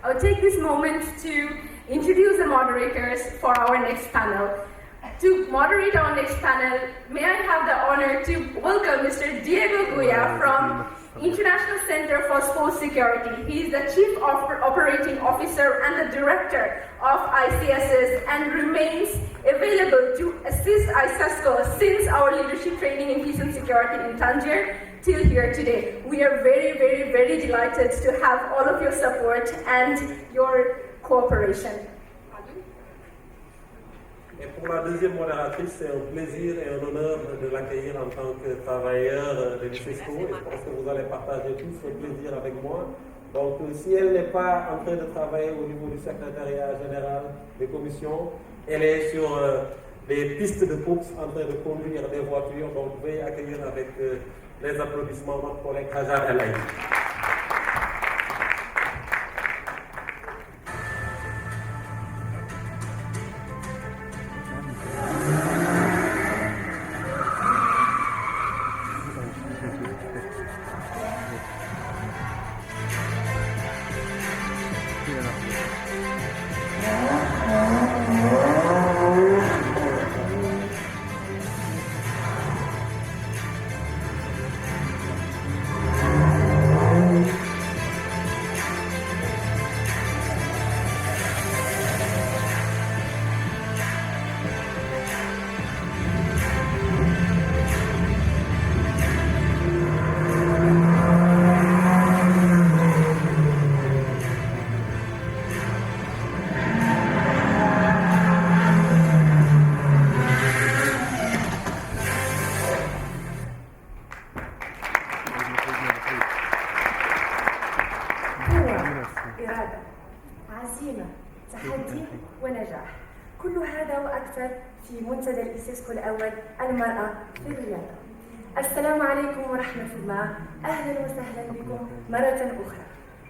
I'll take this moment to introduce the moderators for our next panel. To moderate our next panel, may I have the honor to welcome Mr. Diego Guya from International Center for Sports Security. He is the Chief Operating Officer and the Director of ICESCO and remains available to assist ICESCO since our leadership training in peace and security in Tangier till here today. We are very, very, very delighted to have all of your support and your cooperation. Et pour la deuxième modératrice, c'est un plaisir et un honneur de l'accueillir en tant que travailleur de l'ICESCO. Et je pense que vous allez partager tout ce plaisir avec moi. Donc, si elle n'est pas en train de travailler au niveau du secrétariat général des commissions, elle est sur les pistes de course en train de conduire des voitures. Donc, veuillez accueillir avec les applaudissements notre collègue Hajar El Aïd. في منتدى الإيسيسكو الأول المرأة في الرياضة. السلام عليكم ورحمة الله، أهلا وسهلا بكم مرة أخرى.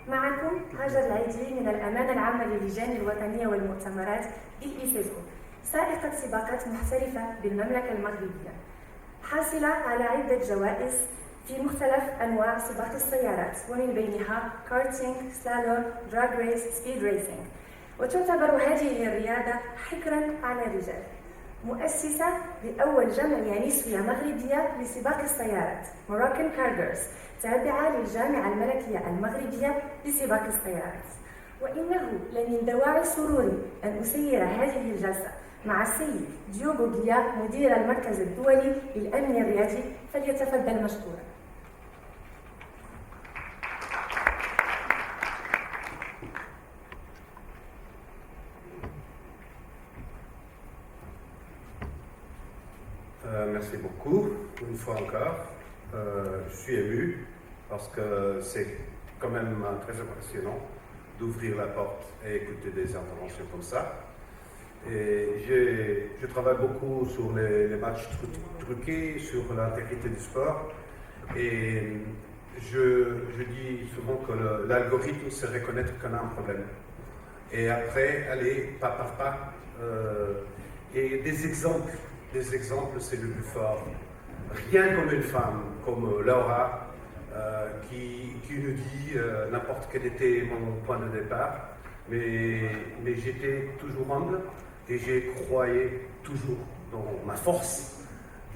معكم هاجر العيدي من الأمانة العامة للجان الوطنية والمؤتمرات بالإيسيسكو، سائقة سباقات محترفة بالمملكة المغربية، حاصلة على عدة جوائز في مختلف أنواع سباق السيارات ومن بينها كارتينج، سلالوم، دراج ريس، سبيد ريسينج. وتعتبر هذه الرياضة حكرا على الرجال. مؤسسة لأول جمعية نسوية مغربية لسباق السيارات Moroccan Car Girls، تابعة للجامعة الملكية المغربية لسباق السيارات. وإنه لمن دواعي سروري أن أسير هذه الجلسة مع السيد ديوغو غيا مدير المركز الدولي للأمن الرياضي، فليتفضل مشكورا. Merci beaucoup, une fois encore. Je suis ému parce que c'est quand même très impressionnant d'ouvrir la porte et écouter des interventions comme ça. Et je travaille beaucoup sur les matchs truqués, sur l'intégrité du sport. Et je dis souvent que l'algorithme se reconnaître qu'on a un problème. Et après, aller pas par pas. Et des exemples, c'est le plus fort. Rien comme une femme, comme Laura, qui nous dit n'importe quel était mon point de départ, mais j'étais toujours humble et j'ai croyé toujours dans ma force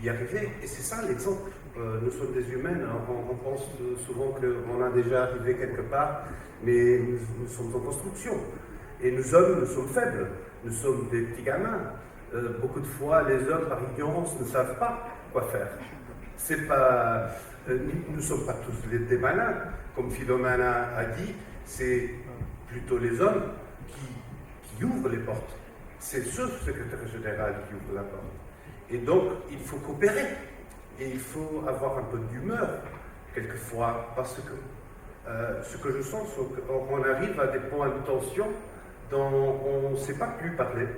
d'y arriver. Et c'est ça l'exemple. Nous sommes des humains, on pense souvent qu'on a déjà arrivé quelque part, mais nous sommes en construction. Et nous hommes, nous sommes faibles, nous sommes des petits gamins. Beaucoup de fois, les hommes, par ignorance, ne savent pas quoi faire. Nous ne sommes pas tous des malins. Comme Philomène a dit, c'est plutôt les hommes qui ouvrent les portes. C'est ce secrétaire général qui ouvre la porte. Et donc, il faut coopérer. Et il faut avoir un peu d'humeur, quelquefois, parce que ce que je sens, c'est qu'on arrive à des points de tension dont on ne sait pas plus parler.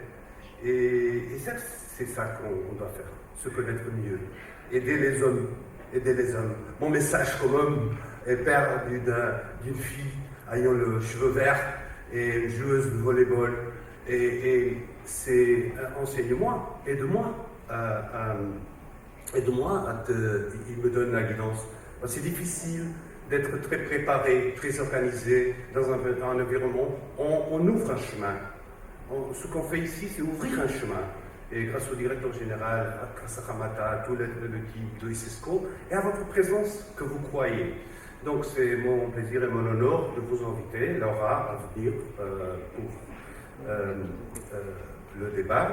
Et c'est ça qu'on doit faire, se connaître mieux, aider les hommes. Mon message comme homme est père d'une fille ayant le cheveu vert et joueuse de volleyball. Et c'est enseigne-moi, aide-moi, il me donne la guidance. C'est difficile d'être très préparé, très organisé dans un environnement. On ouvre un chemin. Ce qu'on fait ici, c'est ouvrir un chemin. Et grâce au directeur général, grâce à Ramata, à tout l'équipe de ICESCO, et à votre présence que vous croyez. Donc c'est mon plaisir et mon honneur de vous inviter, Laura, à venir pour le débat.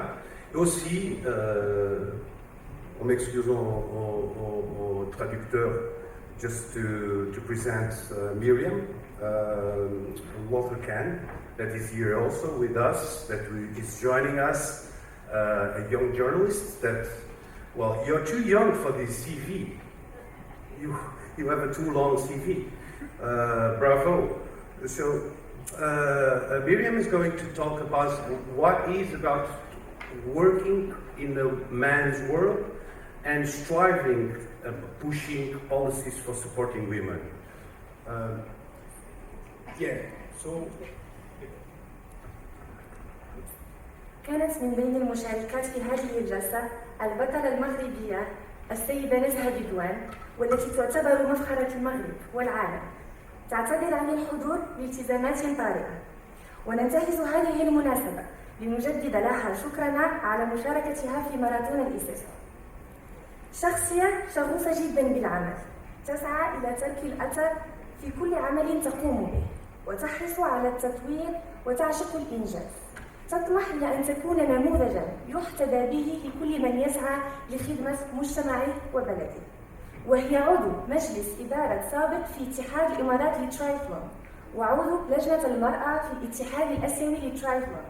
Et aussi, en m'excusant au traducteur, just to present Miriam Walker-Khan, that is here also with us, that is joining us, a young journalist that, well, you're too young for this CV. You have a too long CV. Bravo. So Miriam is going to talk about what is about working in the man's world and striving, pushing policies for supporting women. كانت من بين المشاركات في هذه الجلسة البطلة المغربية السيدة نزهة بدوان، والتي تعتبر مفخرة المغرب والعالم. تعتذر عن الحضور بالتزامات طارئة، وننتهز هذه المناسبة لنجدد لها شكرنا على مشاركتها في ماراثون الإيسيسكو. شخصية شغوفة جدا بالعمل، تسعى إلى ترك الأثر في كل عمل تقوم به، وتحرص على التطوير وتعشق الإنجاز. تطمح إلى أن تكون نموذجا يحتذى به لكل من يسعى لخدمة مجتمعه وبلده. وهي عضو مجلس إدارة سابق في اتحاد الإمارات للترايثلون، وعضو لجنة المرأة في الاتحاد الآسيوي للترايثلون،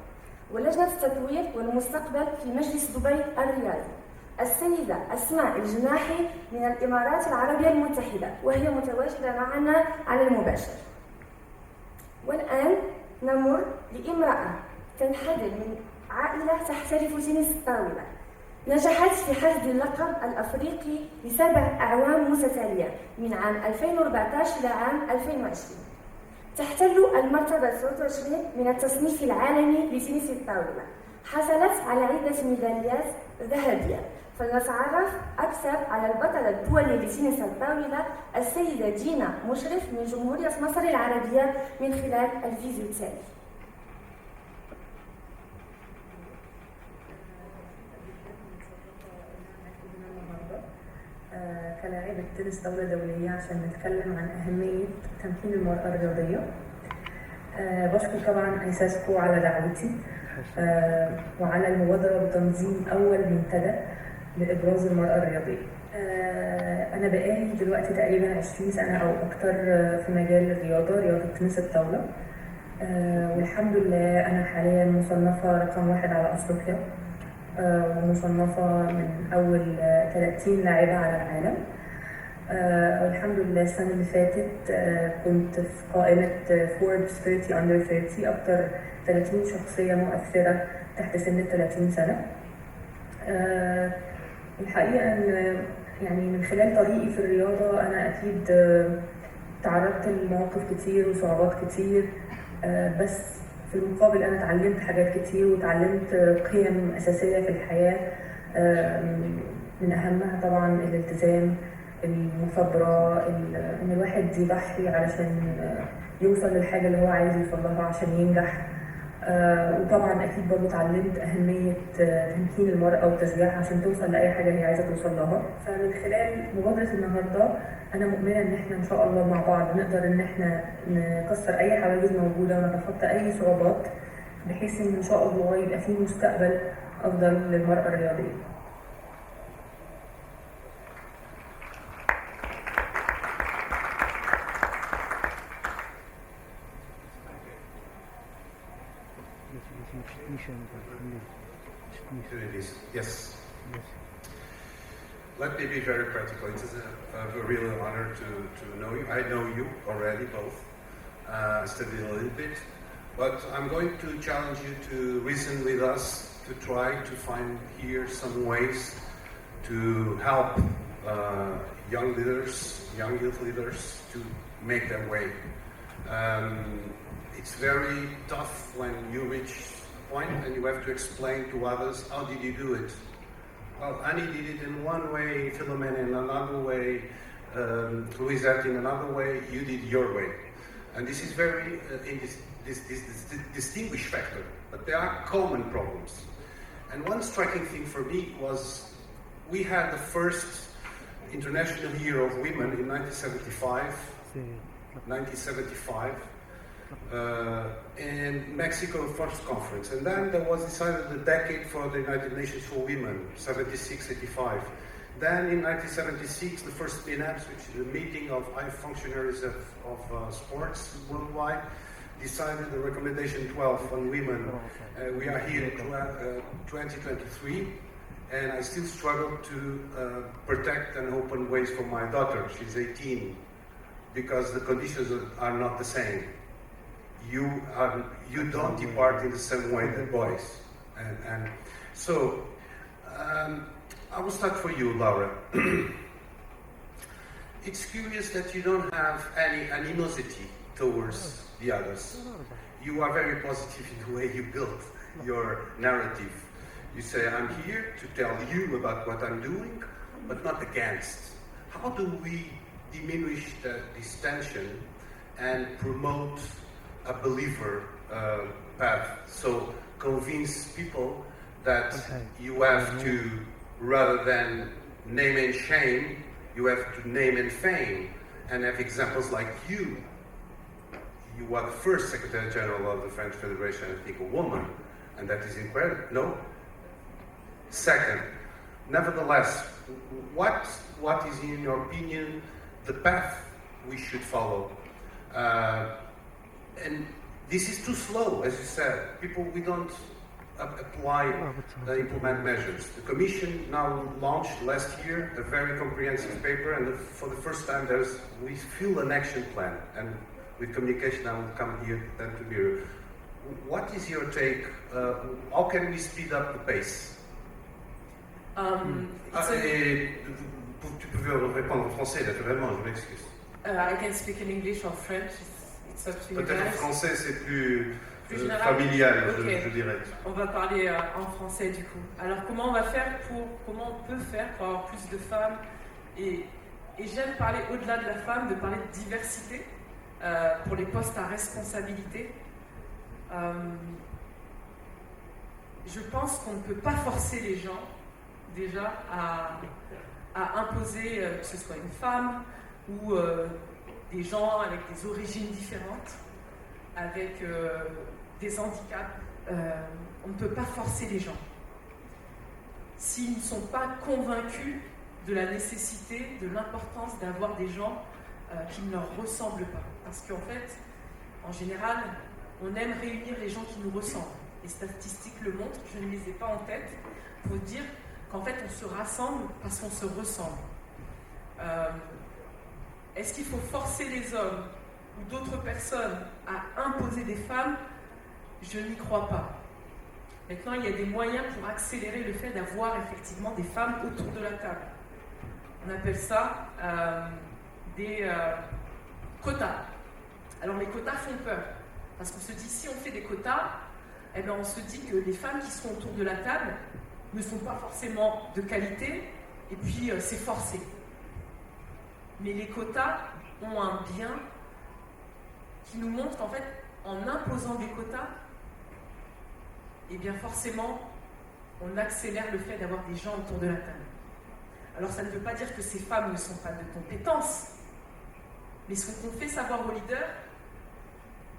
ولجنة التطوير والمستقبل في مجلس دبي الرياضي. السيدة أسماء الجناحي من الإمارات العربية المتحدة، وهي متواجدة معنا على المباشر. والآن نمر لامرأة تنحدر من عائلة تحترف تنس الطاولة. نجحت في حصد اللقب الأفريقي ل7 أعوام متتالية من عام 2014 إلى عام 2020. تحتل المرتبة 23 من التصنيف العالمي لتنس الطاولة. حصلت على عدة ميداليات ذهبية. فلنتعرف أكثر على البطلة الدولية لتنس الطاولة السيدة دينا مشرف من جمهورية مصر العربية من خلال الفيديو التالي. كلاعبة تنس طاولة دولية عشان نتكلم عن أهمية تمكين المرأة الرياضية. بشكر طبعا ICESCO على دعوتي وعلى المبادرة بتنظيم أول منتدى لإبراز المرأة الرياضية. أنا بقالي دلوقتي تقريبا 20 سنة أو أكتر في مجال الرياضة، رياضة تنس الطاولة، والحمد لله أنا حاليا مصنفة رقم 1 على أفريقيا، ومصنفة من أول 30 لاعبة على العالم. والحمد لله السنة اللي فاتت كنت في قائمة فوربس 30 under 30 أكتر 30 شخصية مؤثرة تحت سن 30 سنة. الحقيقة أن يعني من خلال طريقي في الرياضة أنا أكيد تعرضت لمواقف كتير وصعوبات كتير، بس في المقابل أنا اتعلمت حاجات كتير وتعلمت قيم أساسية في الحياة، من أهمها طبعا الالتزام، المثابرة، إن الواحد يضحي علشان يوصل للحاجة اللي هو عايز يوصل لها عشان ينجح. وطبعا أكيد برضه اتعلمت أهمية تمكين المرأة وتشجيعها عشان توصل لأي حاجة هي عايزة توصل لها. فمن خلال مبادرة النهاردة أنا مؤمنة إن إحنا إن شاء الله مع بعض نقدر إن إحنا نكسر أي حواجز موجودة ونتخطى أي صعوبات، بحيث إن شاء الله يبقى في مستقبل أفضل للمرأة الرياضية. Yes. Let me be very practical. It is a real honor to know you. I know you already both, studied a little bit, but I'm going to challenge you to reason with us, to try to find here some ways to help young leaders, young youth leaders to make their way. It's very tough when you reach a point and you have to explain to others, how did you do it? Well, Annie did it in one way, Philomena in another way, Louise had in another way, you did your way. And this is very this distinguished factor, but there are common problems. And one striking thing for me was we had the first International Year of Women in 1975 in Mexico first conference, and then there was decided the decade for the United Nations for Women, 76-85. Then in 1976, the first PNAPS, which is a meeting of high functionaries of sports worldwide, decided the recommendation 12 on women. We are here in 2023, and I still struggle to protect and open ways for my daughter. She's 18, because the conditions are not the same. You don't depart in the same way that boys. And so, I will start for you, Laura. It's curious that you don't have any animosity towards the others. You are very positive in the way you built your narrative. You say, I'm here to tell you about what I'm doing, but not against. How do we diminish this tension and promote a believer path? So convince people that you have to, rather than name and shame, you have to name and fame, and have examples like you. You were the first Secretary General of the French Federation, I think, a woman, and that is incredible. No? Second, nevertheless, what is, in your opinion, the path we should follow? And this is too slow, as you said. We don't implement measures. The Commission now launched last year a very comprehensive paper, and for the first time we feel an action plan. And with communication, I will come here then to Miriam. What is your take? How can we speed up the pace? Tu peux répondre en français, naturellement, je m'excuse. I can speak in English or French. It's up to you guys. Peut-être en français, c'est plus familial, okay. je dirais. On va parler en français du coup. Alors comment on peut faire pour avoir plus de femmes et j'aime parler au-delà de la femme, de parler de diversité pour les postes à responsabilité. Je pense qu'on ne peut pas forcer les gens déjà à imposer que ce soit une femme ou des gens avec des origines différentes, avec des handicaps. On ne peut pas forcer les gens. S'ils ne sont pas convaincus de la nécessité, de l'importance d'avoir des gens qui ne leur ressemblent pas. Parce qu'en fait, en général, on aime réunir les gens qui nous ressemblent. Les statistiques le montrent, je ne les ai pas en tête, pour dire qu'en fait, on se rassemble parce qu'on se ressemble. Est-ce qu'il faut forcer les hommes ou d'autres personnes à imposer des femmes? Je n'y crois pas. Maintenant, il y a des moyens pour accélérer le fait d'avoir effectivement des femmes autour de la table. On appelle ça des quotas. Alors les quotas font peur, parce qu'on se dit, si on fait des quotas, eh bien, on se dit que les femmes qui seront autour de la table ne sont pas forcément de qualité, et puis c'est forcé. Mais les quotas ont un bien qui nous montre qu'en fait, en imposant des quotas, eh bien forcément, on accélère le fait d'avoir des gens autour de la table. Alors ça ne veut pas dire que ces femmes ne sont pas de compétences, mais ce qu'on fait savoir aux leaders,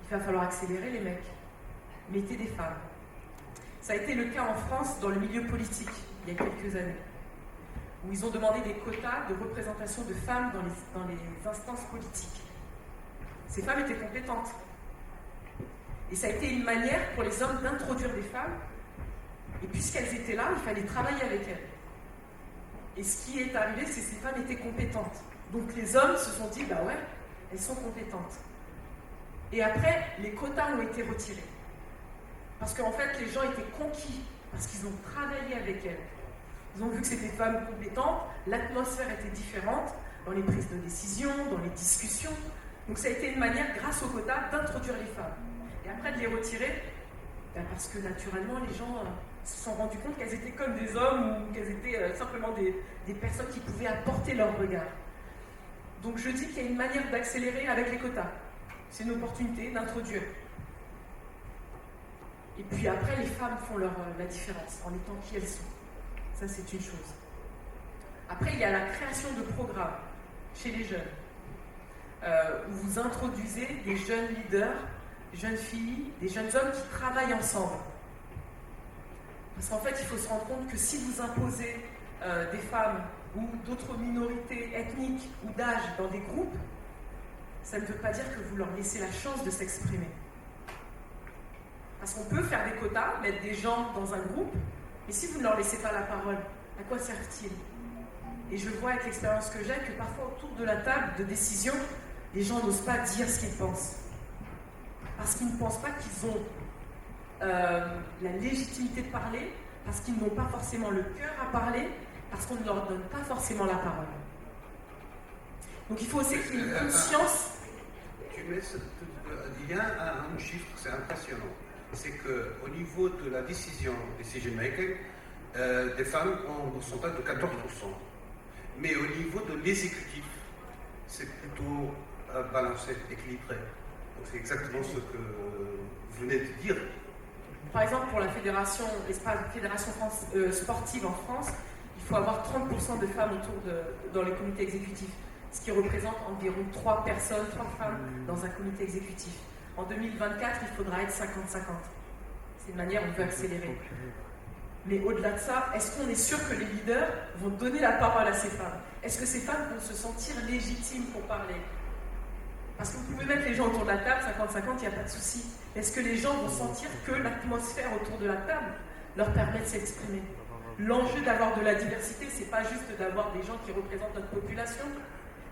il va falloir accélérer les mecs. Mettez des femmes. Ça a été le cas en France dans le milieu politique, il y a quelques années, où ils ont demandé des quotas de représentation de femmes dans les instances politiques. Ces femmes étaient compétentes. Et ça a été une manière pour les hommes d'introduire des femmes, et puisqu'elles étaient là, il fallait travailler avec elles. Et ce qui est arrivé, c'est que ces femmes étaient compétentes. Donc les hommes se sont dit, bah ouais, elles sont compétentes. Et après, les quotas ont été retirés. Parce qu'en fait, les gens étaient conquis, parce qu'ils ont travaillé avec elles. Ils ont vu que c'était des femmes compétentes, l'atmosphère était différente dans les prises de décision, dans les discussions. Donc ça a été une manière, grâce aux quotas, d'introduire les femmes. Et après de les retirer, parce que naturellement, les gens se sont rendus compte qu'elles étaient comme des hommes ou qu'elles étaient simplement des personnes qui pouvaient apporter leur regard. Donc je dis qu'il y a une manière d'accélérer avec les quotas. C'est une opportunité d'introduire. Et puis après, les femmes font la différence en étant qui elles sont. Ça, c'est une chose. Après, il y a la création de programmes chez les jeunes, où vous introduisez des jeunes leaders, jeunes filles, des jeunes hommes qui travaillent ensemble. Parce qu'en fait, il faut se rendre compte que si vous imposez des femmes ou d'autres minorités ethniques ou d'âge dans des groupes, ça ne veut pas dire que vous leur laissez la chance de s'exprimer. Parce qu'on peut faire des quotas, mettre des gens dans un groupe, mais si vous ne leur laissez pas la parole, à quoi servent-ils? Et je vois avec l'expérience que j'ai que parfois autour de la table de décision, les gens n'osent pas dire ce qu'ils pensent. Parce qu'ils ne pensent pas qu'ils ont la légitimité de parler, parce qu'ils n'ont pas forcément le cœur à parler, parce qu'on ne leur donne pas forcément la parole. Donc il faut aussi qu'il y ait une conscience. Il y a un chiffre, c'est impressionnant. C'est qu'au niveau de la decision making, des femmes ont un pourcentage de 14%. Mais au niveau de l'exécutif, c'est plutôt balancé, équilibré. Donc c'est exactement ce que vous venez de dire. Par exemple, pour la fédération sportive en France, il faut avoir 30% de femmes dans les comités exécutifs, ce qui représente environ 3 femmes dans un comité exécutif. En 2024, il faudra être 50-50. C'est une manière où on veut accélérer. Mais au-delà de ça, est-ce qu'on est sûr que les leaders vont donner la parole à ces femmes? Est-ce que ces femmes vont se sentir légitimes pour parler? Parce que vous pouvez mettre les gens autour de la table, 50-50, il n'y a pas de souci. Est-ce que les gens vont sentir que l'atmosphère autour de la table leur permet de s'exprimer? L'enjeu d'avoir de la diversité, c'est pas juste d'avoir des gens qui représentent notre population,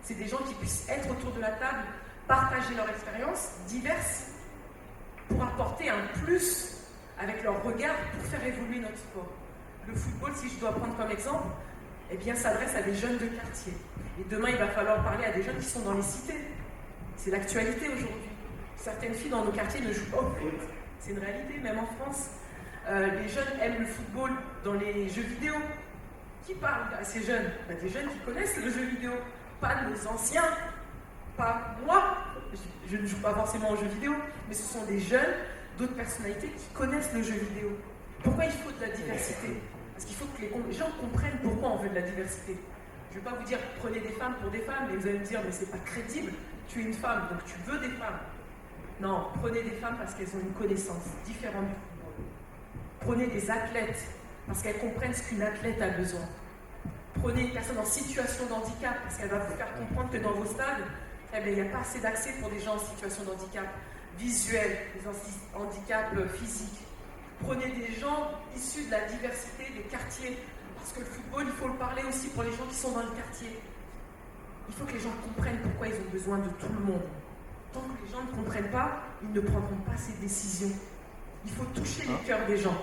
c'est des gens qui puissent être autour de la table, partager leur expérience diverse, pour apporter un plus avec leur regard pour faire évoluer notre sport. Le football, si je dois prendre comme exemple, eh bien, s'adresse à des jeunes de quartier. Et demain, il va falloir parler à des jeunes qui sont dans les cités. C'est l'actualité aujourd'hui. Certaines filles dans nos quartiers ne jouent pas au foot. C'est une réalité, même en France. Les jeunes aiment le football dans les jeux vidéo. Qui parle à ces jeunes? Des jeunes qui connaissent le jeu vidéo, pas nos anciens, pas moi. Je ne joue pas forcément aux jeux vidéo, mais ce sont des jeunes, d'autres personnalités qui connaissent le jeu vidéo. Pourquoi il faut de la diversité? Parce qu'il faut que les gens comprennent pourquoi on veut de la diversité. Je ne vais pas vous dire prenez des femmes pour des femmes, et vous allez me dire mais c'est pas crédible, tu es une femme, donc tu veux des femmes. Non, prenez des femmes parce qu'elles ont une connaissance différente du football. Prenez des athlètes parce qu'elles comprennent ce qu'une athlète a besoin. Prenez une personne en situation de handicap parce qu'elle va vous faire comprendre que dans vos stades, il n'y a pas assez d'accès pour des gens en situation de handicap visuel, des handicaps physiques. Prenez des gens issus de la diversité des quartiers, parce que le football, il faut le parler aussi pour les gens qui sont dans le quartier. Il faut que les gens comprennent pourquoi ils ont besoin de tout le monde. Tant que les gens ne comprennent pas, ils ne prendront pas ces décisions. Il faut toucher les cœurs des gens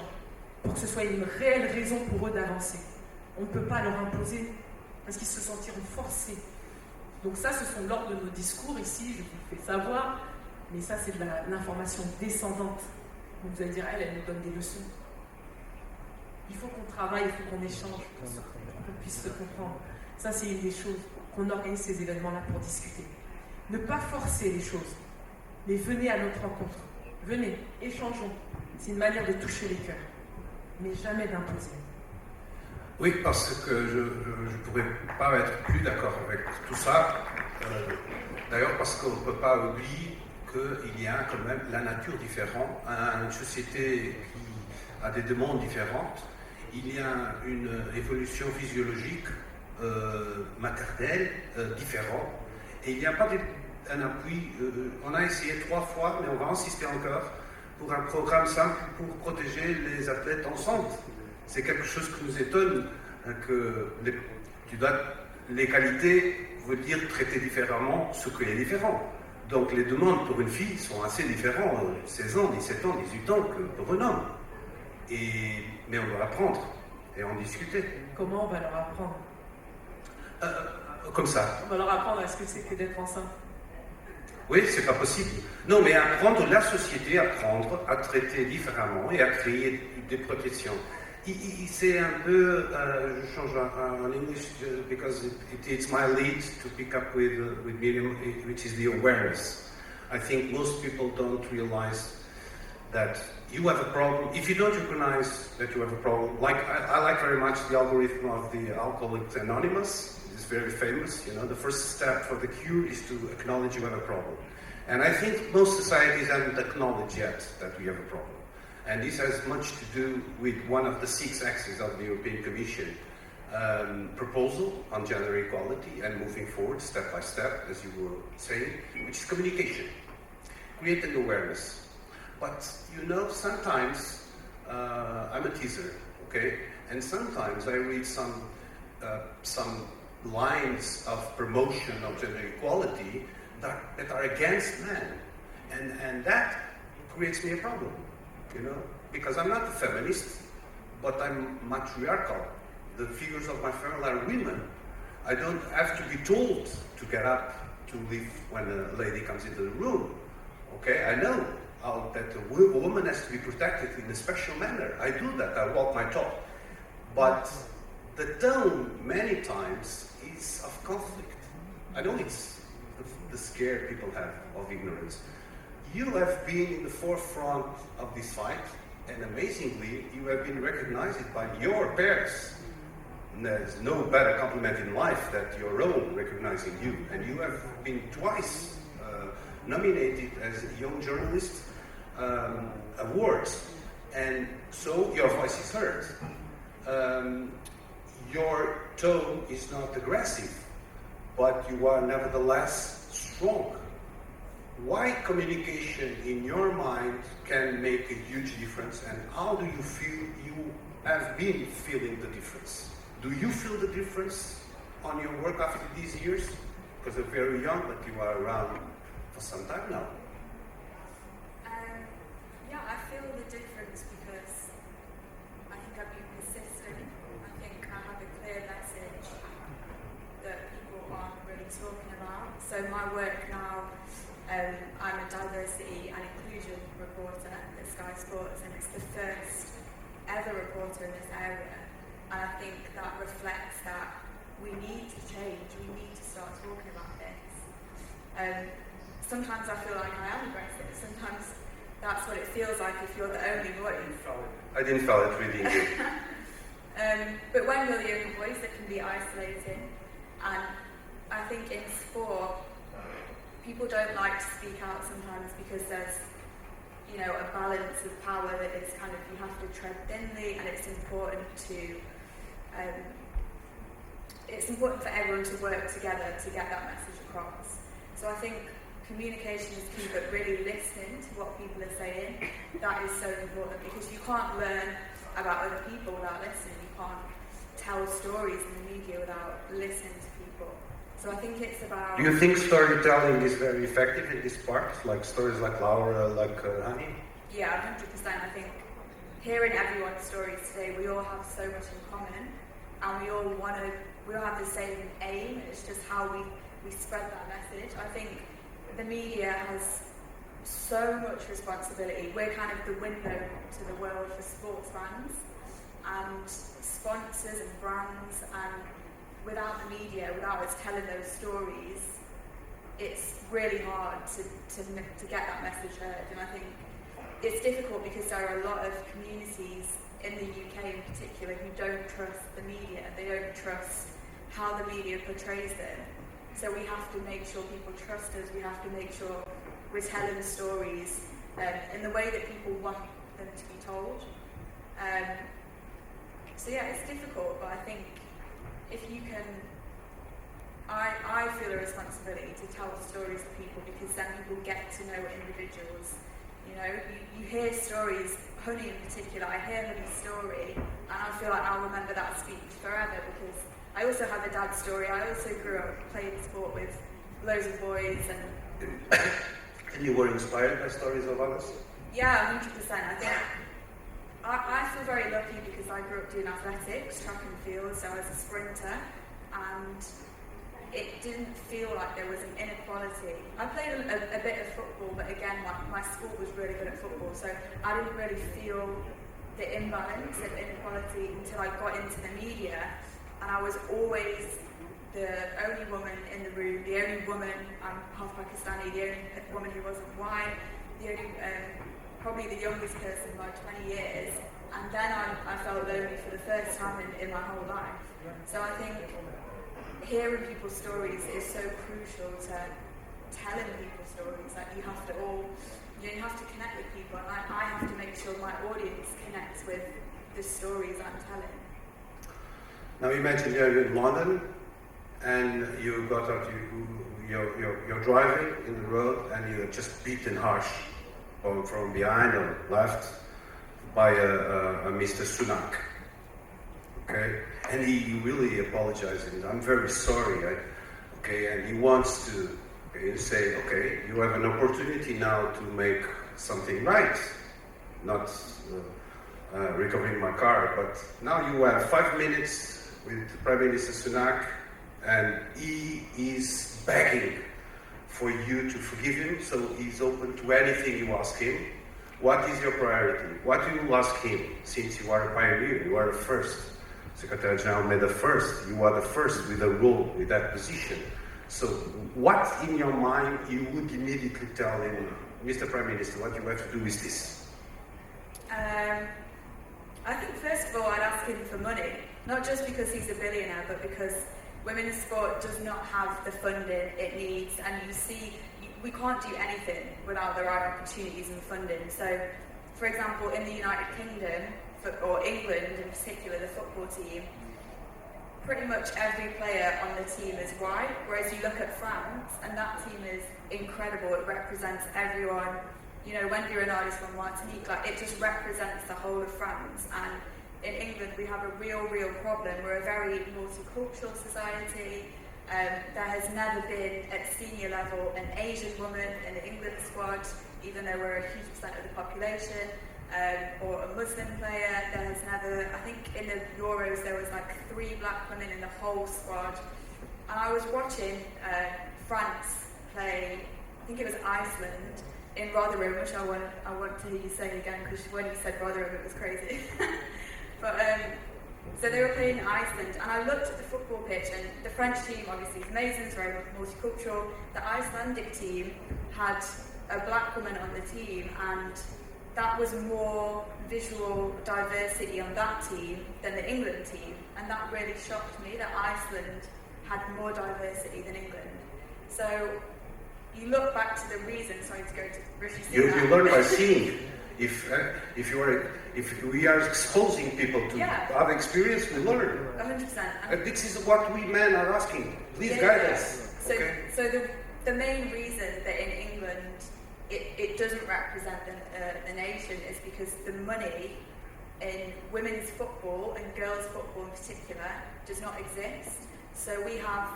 pour que ce soit une réelle raison pour eux d'avancer. On ne peut pas leur imposer parce qu'ils se sentiront forcés. Donc ça, ce sont lors de nos discours ici, je vous le fais savoir, mais ça, c'est de l'information descendante. Donc vous allez dire, elle nous donne des leçons. Il faut qu'on travaille, il faut qu'on échange, pour qu'on puisse se comprendre. Ça, c'est une des choses, qu'on organise ces événements-là pour discuter. Ne pas forcer les choses, mais venez à notre rencontre. Venez, échangeons. C'est une manière de toucher les cœurs, mais jamais d'imposer. Oui, parce que je ne pourrais pas être plus d'accord avec tout ça. D'ailleurs, parce qu'on ne peut pas oublier qu'il y a quand même la nature différente, une société qui a des demandes différentes. Il y a une évolution physiologique maternelle différente. Et il n'y a pas un appui. On a essayé 3 fois, mais on va insister encore, pour un programme simple pour protéger les athlètes ensemble. C'est quelque chose qui nous étonne, que l'égalité veut dire traiter différemment ce qui est différent. Donc les demandes pour une fille sont assez différentes, 16 ans, 17 ans, 18 ans, que pour un homme. Mais on doit apprendre et en discuter. Comment on va leur apprendre? Comme ça. On va leur apprendre à ce que c'est que d'être enceinte. Oui, c'est pas possible. Non, mais apprendre la société, apprendre à traiter différemment et à créer des protections. c'est un peu, je change en English because it's my lead to pick up with Miriam, which is the awareness. I think most people don't realize that you have a problem. If you don't recognize that you have a problem, like I like very much the algorithm of the Alcoholics Anonymous. It's very famous. You know, the first step for the cure is to acknowledge you have a problem. And I think most societies haven't acknowledged yet that we have a problem. And this has much to do with one of the 6 axes of the European Commission proposal on gender equality and moving forward step by step, as you were saying, which is communication, creating awareness. But you know, sometimes I'm a teaser, okay, and sometimes I read some lines of promotion of gender equality that are against men, and that creates me a problem, you know, because I'm not a feminist, but I'm matriarchal. The figures of my family are women. I don't have to be told to get up to leave when a lady comes into the room. Okay, I know that a woman has to be protected in a special manner. I do that, I walk my talk. But the tone, many times, is of conflict. I know it's the scare people have of ignorance. You have been in the forefront of this fight, and amazingly, you have been recognized by your peers. And there's no better compliment in life that your own recognizing you. And you have been twice nominated as a young journalist awards. And so your voice is heard. Your tone is not aggressive, but you are nevertheless strong. Why communication in your mind can make a huge difference, and how do you feel you have been feeling the difference? Do you feel the difference on your work after these years? Because you're very young, but you are around for some time now. Yeah, I feel the difference because I think I've been persistent. I think I have a clear message that people aren't really talking about. So my work now, I'm a diversity and inclusion reporter at Sky Sports, and it's the first ever reporter in this area. And I think that reflects that we need to change, we need to start talking about this. Sometimes I feel like I am aggressive, sometimes that's what it feels like if you're the only voice. I didn't feel it reading you. But when you're the only voice, it can be isolating. And I think in sport, people don't like to speak out sometimes because there's, you know, a balance of power that is kind of, you have to tread thinly, and it's important for everyone to work together to get that message across. So I think communication is key, but really listening to what people are saying, that is so important, because you can't learn about other people without listening. You can't tell stories in the media without listening to people. So I think it's about... Do you think storytelling is very effective in this part? Like stories like Laura, like Hani? Yeah, 100%. I think hearing everyone's stories today, we all have so much in common, and we all have the same aim. It's just how we spread that message. I think the media has so much responsibility. We're kind of the window to the world for sports fans and sponsors and brands, and without the media, without us telling those stories, it's really hard to get that message heard. And I think it's difficult because there are a lot of communities in the UK in particular who don't trust the media. They don't trust how the media portrays them. So we have to make sure people trust us. We have to make sure we're telling stories in the way that people want them to be told. So yeah, it's difficult, but I think if you can, I feel a responsibility to tell stories to people, because then people get to know individuals. You know, you hear stories, Honey in particular, I hear Honey's story, and I feel like I'll remember that speech forever, because I also have a dad's story. I also grew up playing sport with loads of boys. And you were inspired by stories of others? Yeah, 100%. I think I feel very lucky because I grew up doing athletics, track and field, so I was a sprinter, and it didn't feel like there was an inequality. I played a bit of football, but again, my school was really good at football, so I didn't really feel the imbalance and inequality until I got into the media, and I was always the only woman in the room, the only woman, I'm half Pakistani, the only woman who wasn't white, the only, probably the youngest person by 20 years, and then I felt lonely for the first time in my whole life. So I think hearing people's stories is so crucial to telling people's stories. Like you have to connect with people, and I have to make sure my audience connects with the stories I'm telling. Now imagine you're in London and you got out, you're driving in the road and you're just beaten harsh from behind or left by a Mr. Sunak. Okay, and he really apologized and I'm very sorry. And he wants to say, okay, you have an opportunity now to make something right, not recovering my car, but now you have 5 minutes with Prime Minister Sunak, and he is begging for you to forgive him, so he's open to anything you ask him. What is your priority? What do you ask him, since you are a pioneer, you are the first. Secretary General made the first, you are the first with a role, with that position. So what in your mind you would immediately tell him, Mr. Prime Minister, what you have to do is this? I think first of all I'd ask him for money, not just because he's a billionaire, but because women's sport does not have the funding it needs, and you see we can't do anything without the right opportunities and funding. So, for example, in the United Kingdom, or England in particular, the football team, pretty much every player on the team is white, whereas you look at France, and that team is incredible. It represents everyone. You know, when you're an artist from Martinique, like, it just represents the whole of France. And in England, we have a real problem. We're a very multicultural society. There has never been, at senior level, an Asian woman in the England squad, even though we're a huge percent of the population. Or a Muslim player. There has never, I think in the Euros there was like 3 black women in the whole squad. And I was watching France play, I think it was Iceland, in Rotherham, which I want to hear you say again, because when you said Rotherham it was crazy. But so they were playing Iceland, and I looked at the football pitch, and the French team obviously is amazing, it's very multicultural. The Icelandic team had a black woman on the team, and that was more visual diversity on that team than the England team, and that really shocked me that Iceland had more diversity than England. So you look back to the reason. Sorry to go to Rishi Sunak. You learn by seeing. If we are exposing people to have experience, we learn. 100%. And this is what we men are asking. Please guide us. So the main reason that in England it doesn't represent the nation is because the money in women's football and girls' football in particular does not exist. So we have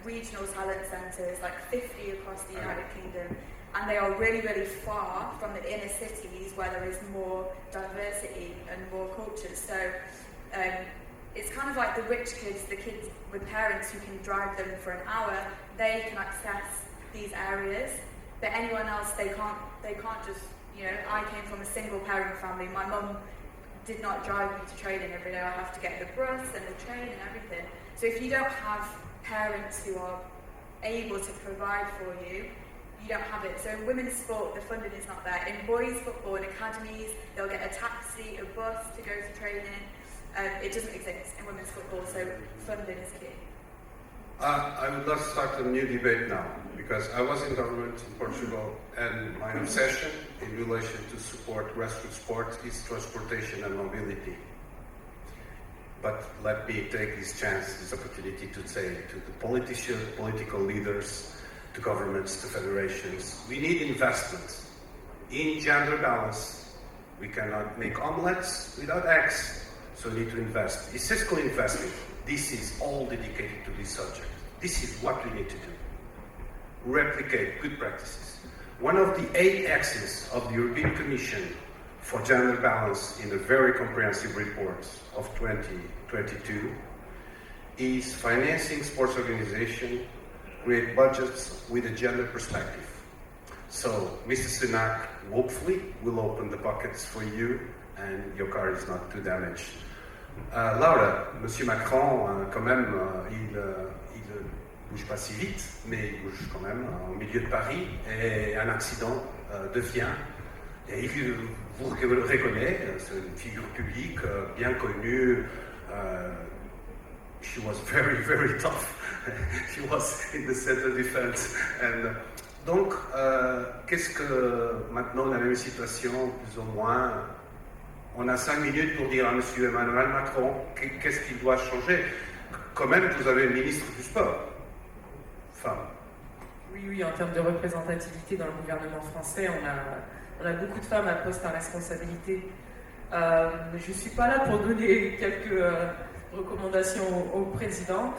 regional talent centres, like 50 across the United Kingdom, and they are really far from the inner cities where there is more diversity and more cultures. So it's kind of like the rich kids, the kids with parents who can drive them for an hour, they can access these areas. But anyone else, they can't just, you know, I came from a single parent family. My mum did not drive me to training every day. I have to get the bus and the train and everything. So if you don't have parents who are able to provide for you, you don't have it. So in women's sport, the funding is not there. In boys' football and academies, they'll get a taxi, a bus to go to training. It doesn't exist in women's football, so funding is key. I would love to start a new debate now, because I was in government in Portugal, and my obsession in relation to support grassroots sport is transportation and mobility. But let me take this opportunity to say to the politicians, political leaders, to governments, to federations, we need investment in gender balance. We cannot make omelets without eggs, so we need to invest. ICESCO investing. This is all dedicated to this subject. This is what we need to do. Replicate good practices. One of the 8 axes of the European Commission for gender balance in the very comprehensive report of 2022 is financing sports organization, create budgets with a gender perspective. So, Mr. Sunak hopefully will open the pockets for you and your car is not too damaged. Laura, Monsieur Macron, quand même, il bouge pas si vite, mais il bouge quand même au milieu de Paris et un accident devient. Et il vous reconnaît, c'est une figure publique bien connue. She was very, very tough. She was in the center defense. And, donc, qu'est-ce que maintenant on a la même situation, plus ou moins? On a 5 minutes pour dire à M. Emmanuel Macron qu'est-ce qu'il doit changer. Quand même, vous avez le ministre du sport, femme. Oui, en termes de représentativité dans le gouvernement français, on a beaucoup de femmes à poste à responsabilité. Je ne suis pas là pour donner quelques recommandations au président,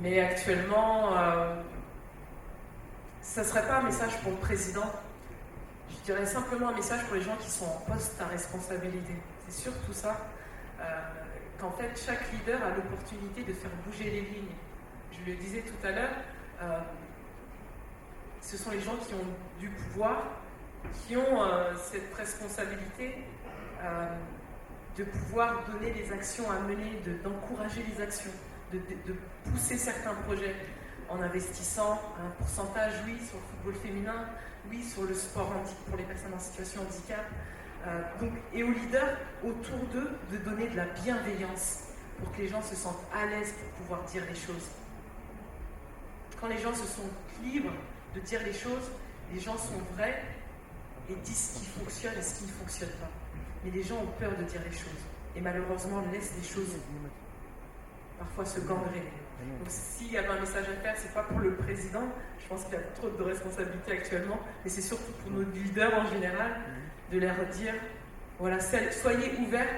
mais actuellement, ça ne serait pas un message pour le président. Je dirais simplement un message pour les gens qui sont en poste à responsabilité. C'est surtout ça, qu'en fait, chaque leader a l'opportunité de faire bouger les lignes. Je le disais tout à l'heure, ce sont les gens qui ont du pouvoir, qui ont cette responsabilité de pouvoir donner les actions à mener, d'encourager les actions, de pousser certains projets en investissant un pourcentage, oui, sur le football féminin, oui, sur le sport pour les personnes en situation de handicap, et aux leaders autour d'eux de donner de la bienveillance pour que les gens se sentent à l'aise pour pouvoir dire les choses. Quand les gens se sentent libres de dire les choses, les gens sont vrais et disent ce qui fonctionne et ce qui ne fonctionne pas. Mais les gens ont peur de dire les choses et malheureusement laissent les choses parfois se gangréner. Donc s'il y avait un message à faire, c'est pas pour le président, je pense qu'il a trop de responsabilités actuellement, mais c'est surtout pour nos leaders en général, de leur dire, voilà, soyez ouverts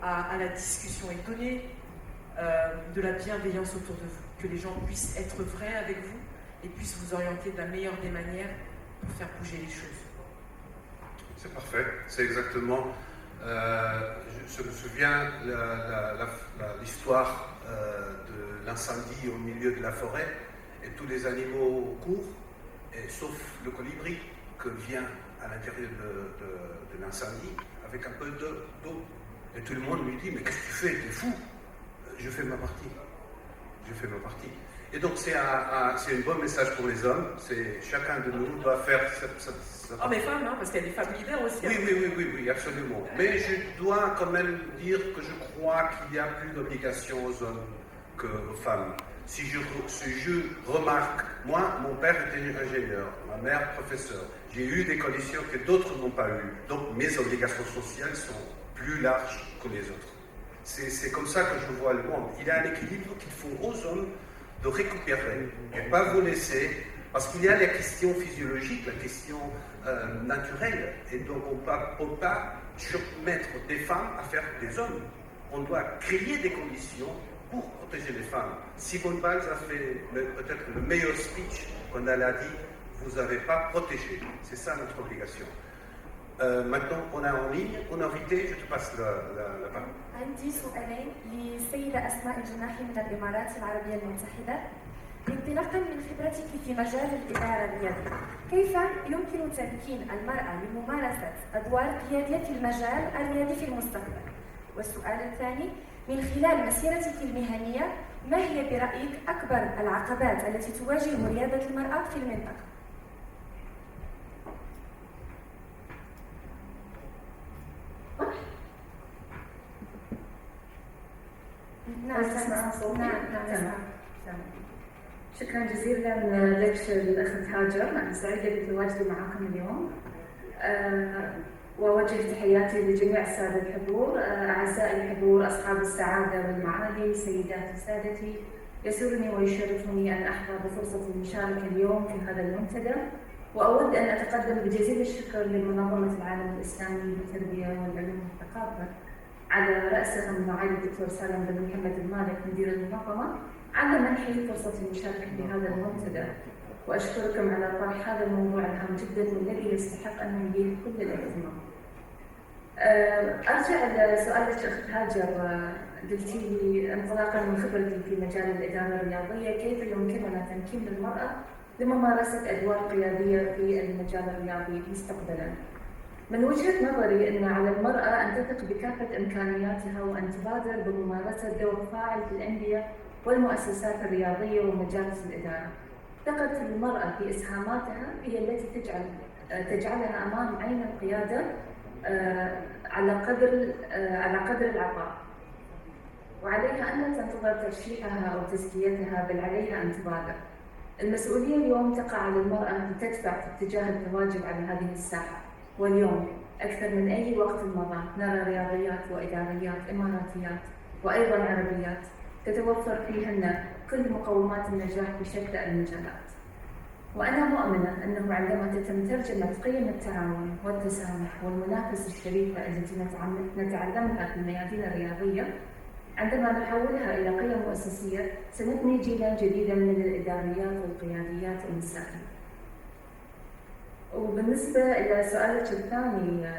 à la discussion et donnez de la bienveillance autour de vous, que les gens puissent être vrais avec vous et puissent vous orienter de la meilleure des manières pour faire bouger les choses. C'est parfait, c'est exactement... je me souviens l'histoire de l'incendie au milieu de la forêt et tous les animaux courent, sauf le colibri que vient à l'intérieur de l'incendie avec un peu d'eau. Et tout le monde lui dit, mais qu'est-ce que tu fais? T'es fou? Je fais ma partie. Je fais ma partie. Et donc c'est un bon message pour les hommes. C'est chacun de nous doit faire Oh, mais femmes, hein, parce qu'il y a des femmes leaders aussi. Oui, absolument. Mais je dois quand même dire que je crois qu'il y a plus d'obligations aux hommes qu'aux femmes. Si je remarque, moi, mon père était ingénieur, ma mère professeur. J'ai eu des conditions que d'autres n'ont pas eues. Donc mes obligations sociales sont plus larges que les autres. C'est comme ça que je vois le monde. Il y a un équilibre qu'il faut aux hommes de récupérer et pas vous laisser, parce qu'il y a la question physiologique, la question naturelle, et donc on ne peut pas mettre des femmes à faire des hommes. On doit créer des conditions pour protéger les femmes. Simone Biles a fait peut-être le meilleur speech quand elle a dit « vous n'avez pas protégé ». C'est ça notre obligation. Maintenant, on a en ligne une invitée, je te passe la parole. عندي سؤالين للسيدة أسماء الجناحي من الإمارات العربية المتحدة. انطلاقا من خبرتك في مجال الإدارة الريادية، كيف يمكن تمكين المرأة لممارسة أدوار قيادية في المجال الريادي في المستقبل؟ والسؤال الثاني، من خلال مسيرتك المهنية، ما هي برأيك أكبر العقبات التي تواجه ريادة المرأة في المنطقة؟ نعم. شكرا جزيلا لك الأخت هاجر، أنا سعيدة بتواجدي معكم اليوم. وأوجه تحياتي لجميع السادة الحضور، أعزائي الحضور، أصحاب السعادة والمعالي، سيداتي سادتي، يسرني ويشرفني أن أحظى بفرصة المشاركة اليوم في هذا المنتدى، وأود أن أتقدم بجزيل الشكر لمنظمة العالم الإسلامي للتربية والعلوم والثقافة على رأسهم معالي الدكتور سالم بن محمد المالك مدير المنظمة على منحي فرصة المشاركة في هذا المنتدى، وأشكركم على طرح هذا الموضوع الهام جدا والذي يستحق أن يليه كل الاهتمام. أرجع لسؤالك أخت هاجر، قلتي لي انطلاقا من خبرتي في مجال الإدارة الرياضية كيف يمكننا تمكين المرأة لممارسة أدوار قيادية في المجال الرياضي مستقبلاً. من وجهة نظري أن على المرأة أن تثق بكافة إمكانياتها وأن تبادر بممارسة دور فاعل في الأندية والمؤسسات الرياضية ومجالس الإدارة. ثقة المرأة في إسهاماتها هي التي تجعلها أمام عين القيادة على قدر العطاء، وعليها أن لا تنتظر ترشيحها أو تزكيتها، بل عليها أن تبادر. المسؤولية اليوم تقع على المرأة لتدفع في اتجاه التواجد على هذه الساحة، واليوم أكثر من أي وقت مضى نرى رياضيات وإداريات إماراتيات وأيضاً عربيات تتوفر فيهن كل مقومات النجاح بشتى المجالات. وأنا مؤمنة أنه عندما تتم ترجمة قيم التعاون والتسامح والمنافسة الشريفة التي نتعلمها في الميادين الرياضية، عندما نحولها إلى قيم مؤسسية، سنبني جيلاً جديداً من الإداريات والقياديات النسائية. وبالنسبة إلى سؤالك الثاني،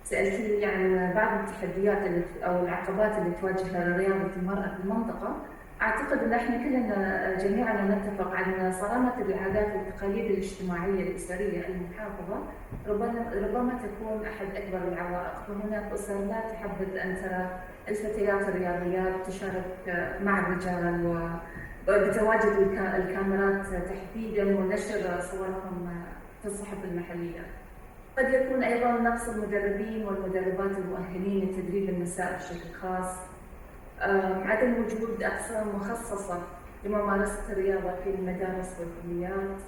سألتني عن بعض التحديات أو العقبات اللي تواجه رياضة المرأة في المنطقة. أعتقد أن احنا كلنا جميعا نتفق على صرامة العادات والتقاليد الاجتماعية الأسرية المحافظة ربما تكون أحد أكبر العوائق. وهناك أسر لا تحبذ أن ترى الفتيات الرياضيات تشارك مع الرجال وبتواجد الكاميرات تحديدا ونشر صورهم في الصحف المحلية. قد يكون أيضا نقص المدربين والمدربات المؤهلين لتدريب النساء بشكل خاص، عدم وجود أقسام مخصصة لممارسة الرياضة في المدارس والكليات،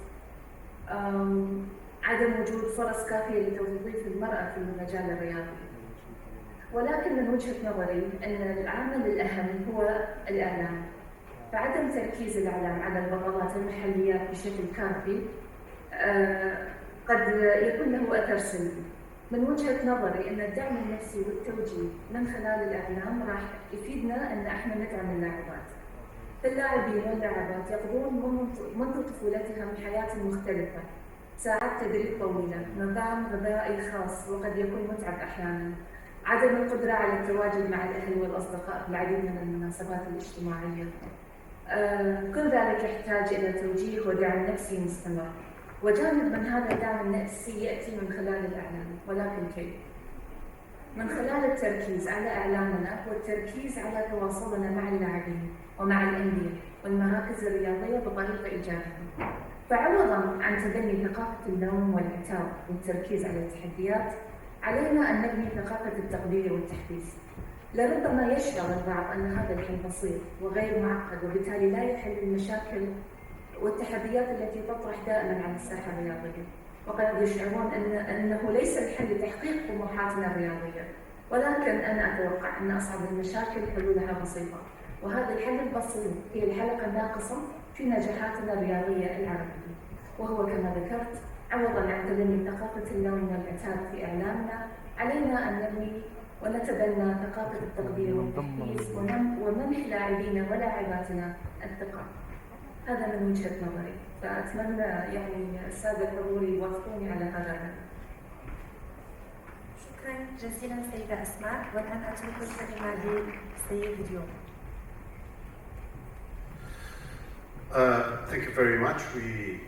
عدم وجود فرص كافية لتوظيف المرأة في المجال الرياضي. ولكن من وجهة نظري أن العامل الأهم هو الإعلام، فعدم تركيز الإعلام على البطلات المحليات بشكل كافي قد يكون له أثر سلبي. من وجهة نظري أن الدعم النفسي والتوجيه من خلال الإعلام راح يفيدنا أن احنا ندعم اللاعبات. اللاعبين واللاعبات يقضون منذ طفولتهم حياة مختلفة، ساعات تدريب طويلة، نظام غذائي خاص وقد يكون متعب أحيانا، عدم القدرة على التواجد مع الأهل والأصدقاء في العديد من المناسبات الاجتماعية. كل ذلك يحتاج إلى توجيه ودعم نفسي مستمر. وجانب من هذا الدعم النفسي يأتي من خلال الإعلام، ولكن كيف؟ من خلال التركيز على إعلامنا والتركيز على تواصلنا مع اللاعبين ومع الأندية والمراكز الرياضية بطريقة إيجابية. فعوضاً عن تبني ثقافة اللوم والعتاب والتركيز على التحديات، علينا أن نبني ثقافة التقدير والتحفيز. لربما يشعر البعض أن هذا الحل بسيط وغير معقد وبالتالي لا يحل المشاكل والتحديات التي تطرح دائما على الساحة الرياضية، وقد يشعرون أنه ليس الحل لتحقيق طموحاتنا الرياضية، ولكن أنا أتوقع أن أصعب المشاكل حلولها بسيطة، وهذا الحل البسيط هي الحلقة الناقصة في نجاحاتنا الرياضية العربية، وهو كما ذكرت عوضا عن تبني ثقافة اللوم والعتاب في إعلامنا، علينا أن نبني ونتبنى ثقافة التقدير والتحفيز ومنح لاعبينا ولاعباتنا الثقة. هذا من وجهة نظري، فأتمنى يعني السادة الحضور يوافقوني على هذا الرأي. شكرا جزيلا سيدة أسماء، والآن أترك الكلمة لسيد اليوم. Thank you very much.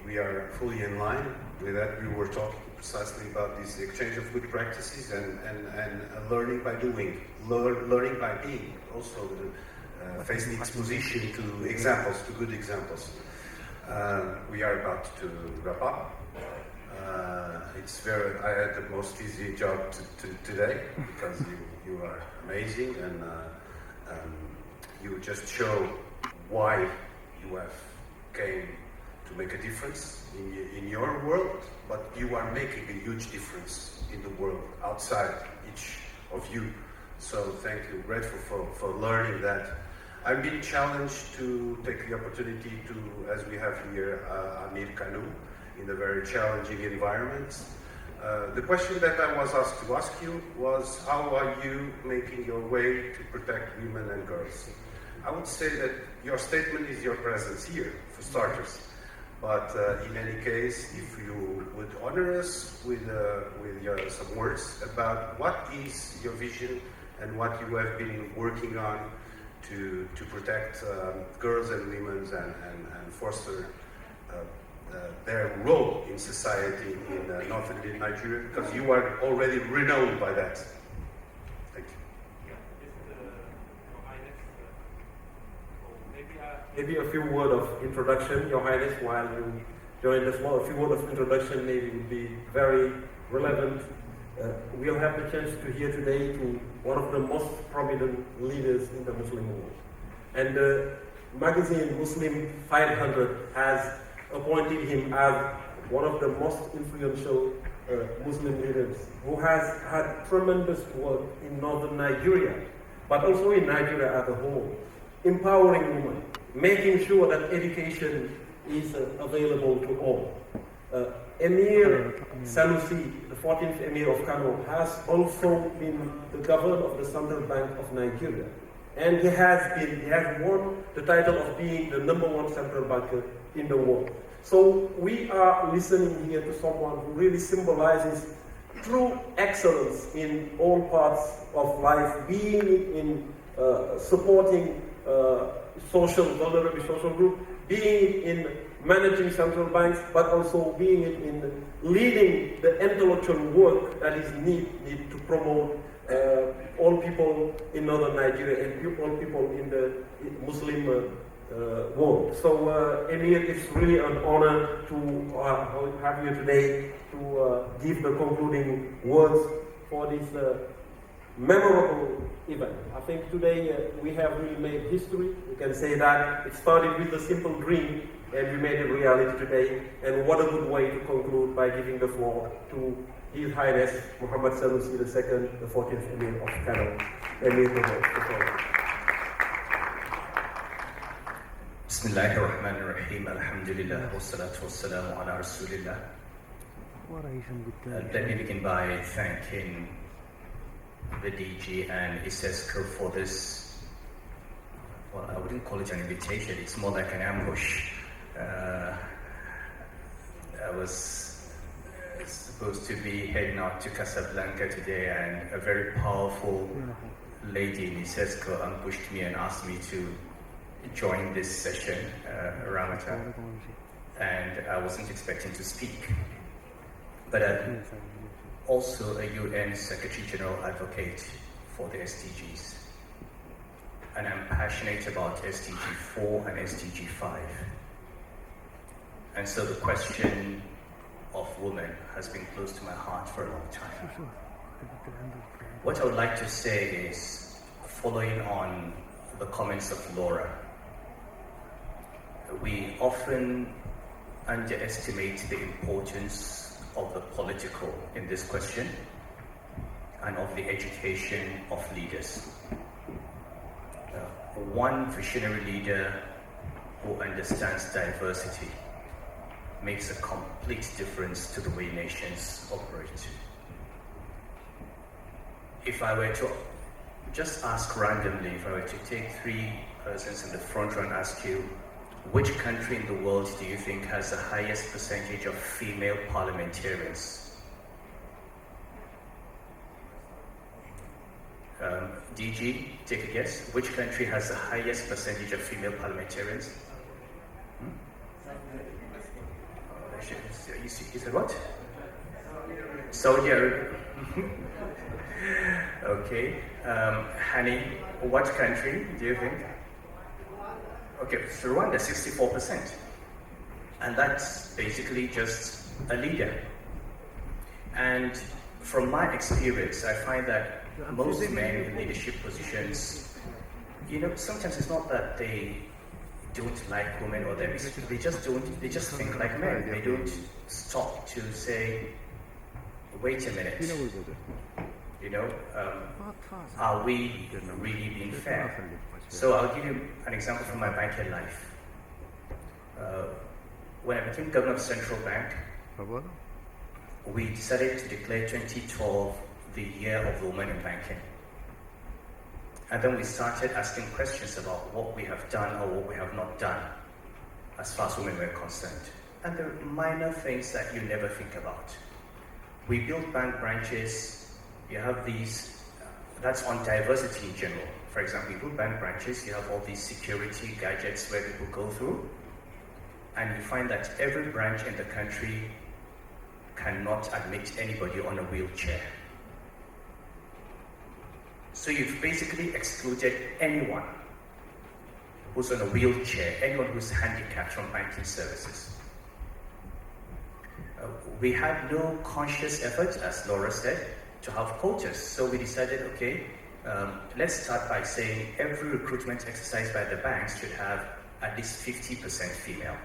We are fully in line with that. We were talking precisely about this exchange of good practices and learning by doing, learning by being. Also, facing exposition to examples, to good examples. We are about to wrap up. I had the most easy job today because you are amazing and you just show why you have came to make a difference in your world, but you are making a huge difference in the world outside each of you. So thank you, grateful for learning that. I've been challenged to take the opportunity to, as we have here, Amir Kanu, in a very challenging environment. The question that I was asked to ask you was, how are you making your way to protect women and girls? I would say that your statement is your presence here, for starters. But in any case, if you would honor us with some words about what is your vision and what you have been working on to protect girls and women and foster their role in society in northern Nigeria, because you are already renowned by that. Thank you. Maybe a few words of introduction, Your Highness, while you join the floor. A few words of introduction maybe would be very relevant. We'll have the chance to hear today to one of the most prominent leaders in the Muslim world. And the magazine Muslim 500 has appointed him as one of the most influential Muslim leaders who has had tremendous work in northern Nigeria, but also in Nigeria as a whole, empowering women, making sure that education is available to all. Emir Sanusi, the 14th Emir of Kano, has also been the governor of the Central Bank of Nigeria. And he has won the title of being the #1 central banker in the world. So we are listening here to someone who really symbolizes true excellence in all parts of life, being it in supporting vulnerable social group, being it in managing central banks, but also being it in leading the intellectual work that is needed to promote all people in northern Nigeria and all people in the Muslim world. So Emir, it's really an honor to have you today to give the concluding words for this memorable event. I think today we have really made history. We can say that it started with a simple dream and we made it reality today. And what a good way to conclude by giving the floor to His Highness Muhammad Sanusi II, the 14th Emir of Kano. Emir, the floor. Bismillahirrahmanirrahim. Alhamdulillah. Wassalatu wassalamu ala Rasulillah. Let me begin by thanking the DG and ICESCO for this, well, I wouldn't call it an invitation, it's more like an ambush. I was supposed to be heading out to Casablanca today, and a very powerful lady in ICESCO ambushed me and asked me to join this session around the time, and I wasn't expecting to speak. But I'm also a UN Secretary General advocate for the SDGs, and I'm passionate about SDG 4 and SDG 5. And so the question of women has been close to my heart for a long time. What I would like to say is, following on the comments of Laura, we often underestimate the importance of the political in this question and of the education of leaders. One visionary leader who understands diversity makes a complete difference to the way nations operate. If I were to just ask randomly, if I were to take 3 persons in the front row and ask you, which country in the world do you think has the highest percentage of female parliamentarians? DG, take a guess. Which country has the highest percentage of female parliamentarians? You said what? Saudi Arabia. Okay. Hani, what country do you think? Okay, so Rwanda, 64%. And that's basically just a leader. And from my experience, I find that most men in leadership positions, sometimes it's not that they don't like women or they just think like men. They don't stop to say, wait a minute, are we really being fair? So I'll give you an example from my banking life. When I became governor of the Central Bank, we decided to declare 2012 the year of the woman in banking. And then we started asking questions about what we have done or what we have not done as far as women were concerned. And there are minor things that you never think about. We built bank branches, you have these, that's on diversity in general. For example, you put bank branches, you have all these security gadgets where people go through, and you find that every branch in the country cannot admit anybody on a wheelchair. So you've basically excluded anyone who's on a wheelchair, anyone who's handicapped from banking services. We had no conscious effort, as Laura said, to have quotas. So we decided, okay, let's start by saying every recruitment exercise by the banks should have at least 50% female.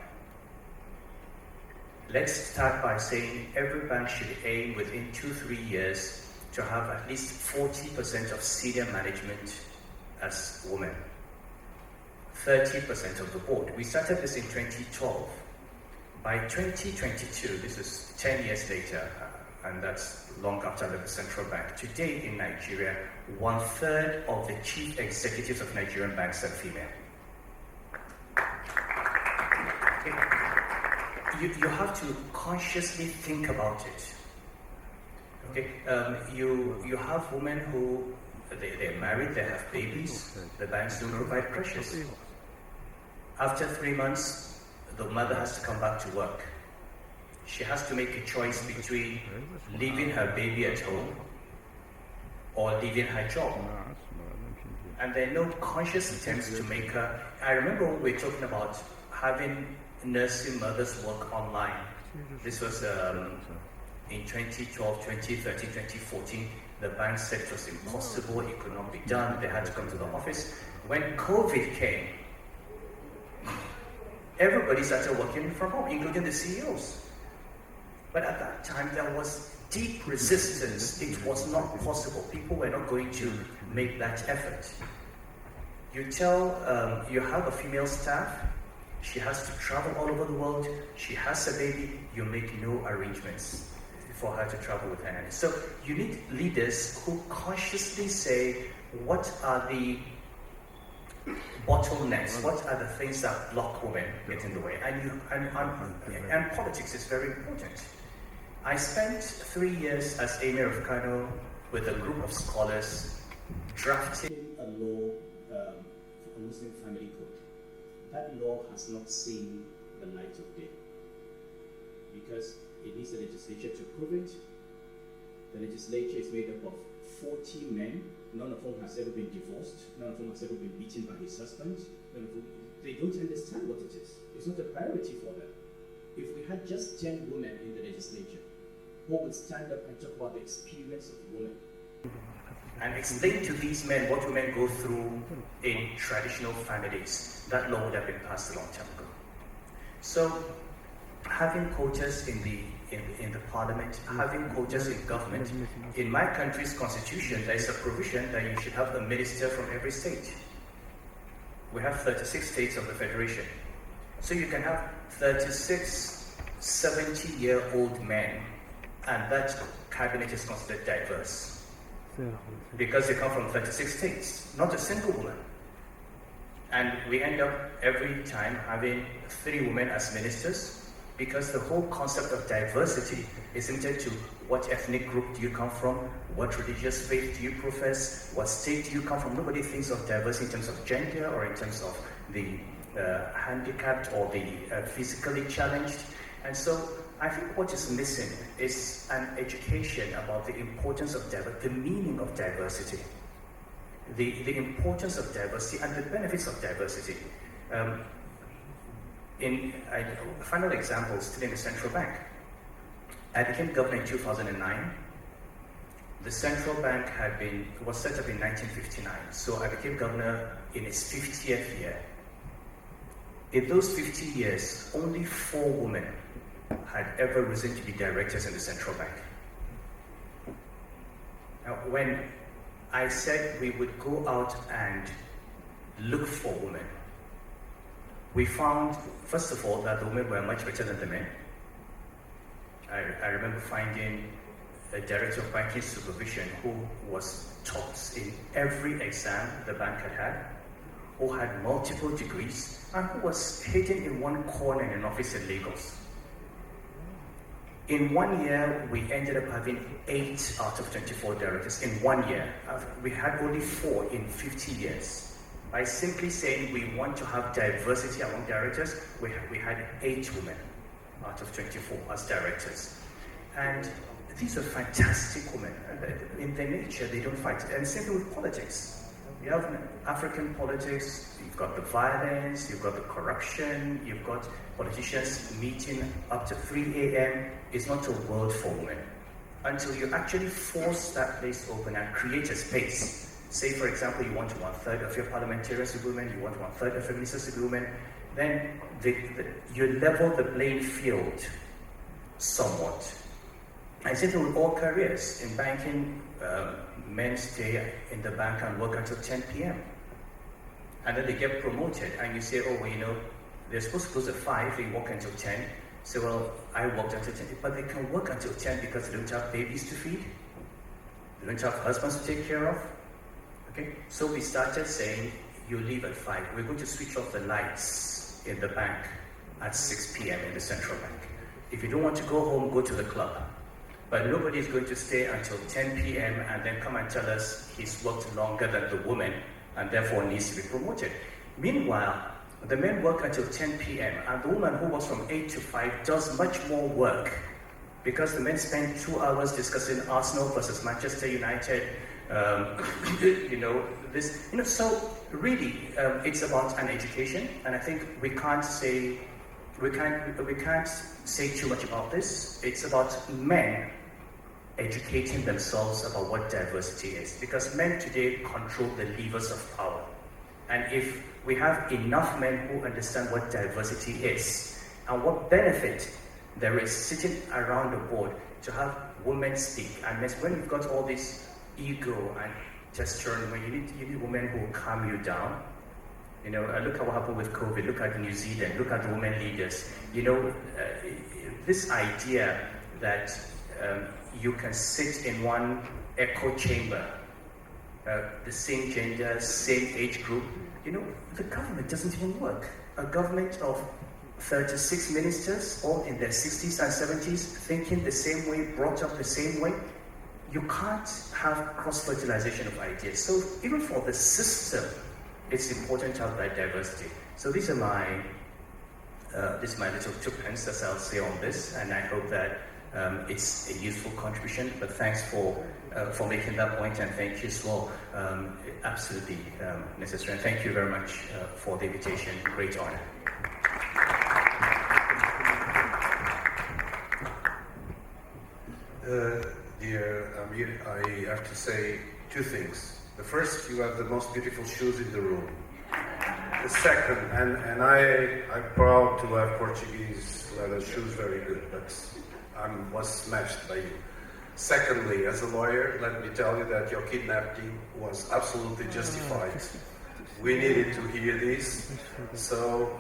Let's start by saying every bank should aim within 2-3 years to have at least 40% of senior management as women, 30% of the board. We started this in 2012. By 2022, this is 10 years later, and that's long after the central bank. Today in Nigeria, 1/3 of the chief executives of Nigerian banks are female. You have to consciously think about it. Okay, you have women who they're married, they have babies. The banks don't provide crashes. After 3 months, the mother has to come back to work. She has to make a choice between leaving her baby at home or leaving her job. And there are no conscious attempts to make her. I remember when we were talking about having nursing mothers work online. This was in 2012, 2013, 2014. The bank said it was impossible, it could not be done, they had to come to the office. When COVID came, everybody started working from home, including the CEOs. But at that time, there was deep resistance. It was not possible. People were not going to make that effort. You have a female staff, she has to travel all over the world, she has a baby, you make no arrangements for her to travel with her nanny. So you need leaders who consciously say, what are the bottlenecks, what are the things that block women get in the way? And politics is very important. I spent 3 years as Emir of Kano with a group of scholars drafting a law for a Muslim family code. That law has not seen the light of day because it needs the legislature to approve it. The legislature is made up of 40 men, none of whom has ever been divorced, none of whom has ever been beaten by his husband. They don't understand what it is. It's not a priority for them. If we had just 10 women in the legislature who would stand up and talk about the experience of women and explain to these men what women go through in traditional families, that law would have been passed a long time ago. So having quotas in the parliament, having quotas in government. In my country's constitution, there is a provision that you should have a minister from every state. We have 36 states of the federation. So you can have 36 70-year-old men, and that cabinet is considered diverse because they come from 36 states, not a single woman. And we end up every time having 3 women as ministers, because the whole concept of diversity is limited to what ethnic group do you come from, what religious faith do you profess, what state do you come from. Nobody thinks of diversity in terms of gender or in terms of the handicapped or the physically challenged. And so I think what is missing is an education about the importance of diversity, the meaning of diversity, the importance of diversity and the benefits of diversity. In a final example, still in the central bank. I became governor in 2009. The central bank was set up in 1959, so I became governor in its 50th year. In those 50 years, only 4 women had ever risen to be directors in the central bank. Now, when I said we would go out and look for women, we found, first of all, that the women were much better than the men. I remember finding a director of banking supervision who was tops in every exam the bank had, who had multiple degrees, and who was hidden in one corner in an office in Lagos. In 1 year, we ended up having 8 out of 24 directors in 1 year. We had only 4 in 50 years. By simply saying we want to have diversity among directors, we had 8 women out of 24 as directors. And these are fantastic women. In their nature, they don't fight. And same thing with politics. You have African politics, you've got the violence, you've got the corruption, you've got politicians meeting up to 3 a.m. It's not a world for women. Until you actually force that place open and create a space. Say, for example, you want 1/3 of your parliamentarians to be women, you want 1/3 of your ministers to be women, then you level the playing field somewhat. I said with all careers. In banking, men stay in the bank and work until 10 p.m. And then they get promoted, and you say, oh, well, you know, they're supposed to close at 5, they work until 10. So, well, I worked until 10. But they can work until 10 because they don't have babies to feed. They don't have husbands to take care of. Okay? So we started saying, you leave at 5. We're going to switch off the lights in the bank at 6 p.m. in the central bank. If you don't want to go home, go to the club. But nobody is going to stay until 10 p.m. and then come and tell us he's worked longer than the woman and therefore needs to be promoted. Meanwhile, the men work until 10 p.m. and the woman who works from 8 to 5 does much more work because the men spend 2 hours discussing Arsenal versus Manchester United. So really, it's about an education, and I think we can't say too much about this. It's about men educating themselves about what diversity is, because men today control the levers of power. And if we have enough men who understand what diversity is and what benefit there is sitting around the board to have women speak, and when you've got all this ego and testosterone, when you need women who will calm you down. You know, look at what happened with COVID. Look at New Zealand. Look at the women leaders. You know, this idea that you can sit in one echo chamber, the same gender, same age group. You know, the government doesn't even work. A government of 36 ministers, all in their 60s and 70s, thinking the same way, brought up the same way. You can't have cross-fertilization of ideas. So even for the system, it's important to have that diversity. So these are my little 2 pence that I'll say on this, and I hope that it's a useful contribution. But thanks for making that point, and thank you as well. Absolutely necessary. And thank you very much for the invitation. Great honor. Dear Amir, I have to say 2 things. The first, you have the most beautiful shoes in the room. The second, and I'm proud to have Portuguese leather shoes, very good, but I was smashed by you. Secondly, as a lawyer, let me tell you that your kidnapping was absolutely justified. We needed to hear this, so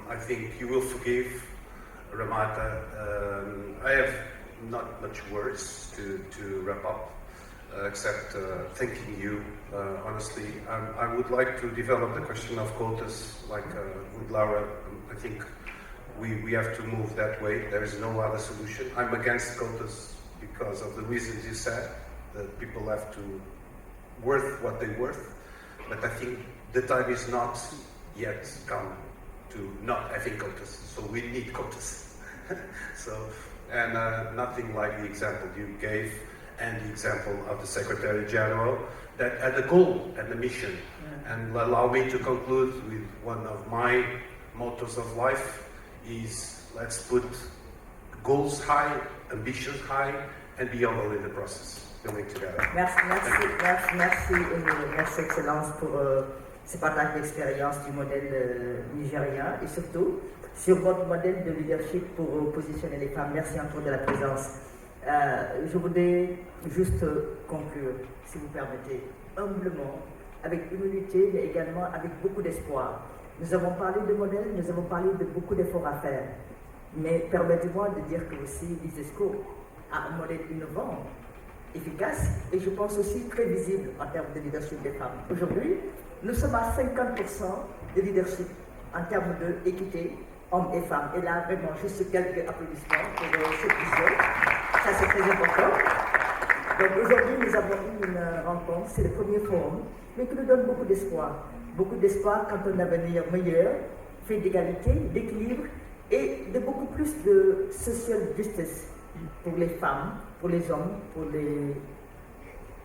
I think you will forgive Ramata. I have not much words to wrap up. Except thanking you, honestly. I would like to develop the question of quotas, like with Laura. I think we have to move that way. There is no other solution. I'm against quotas because of the reasons you said, that people have to worth what they're worth. But I think the time is not yet come to not having quotas. So we need quotas. And nothing like the example you gave, and the example of the Secretary General, that had a goal and a mission. And allow me to conclude with one of my mottos of life is, let's put goals high, ambitions high, and be humble in the process, building together. Merci Excellence pour ce partage d'expérience du modèle nigérien et surtout sur votre modèle de leadership pour positionner les femmes. Merci encore de la présence. Je voudrais juste conclure, si vous permettez, humblement, avec humilité, mais également avec beaucoup d'espoir. Nous avons parlé de modèles, nous avons parlé de beaucoup d'efforts à faire, mais permettez-moi de dire que aussi ICESCO a un modèle innovant, efficace, et je pense aussi très visible en termes de leadership des femmes. Aujourd'hui, nous sommes à 50% de leadership en termes d'équité, hommes et femmes. Et là, vraiment, juste quelques applaudissements pour cette vision. Ça, c'est très important. Donc aujourd'hui, nous avons eu une rencontre, c'est le premier forum, mais qui nous donne beaucoup d'espoir. Beaucoup d'espoir quant à un avenir meilleur, fait d'égalité, d'équilibre et de beaucoup plus de social justice pour les femmes, pour les hommes, pour les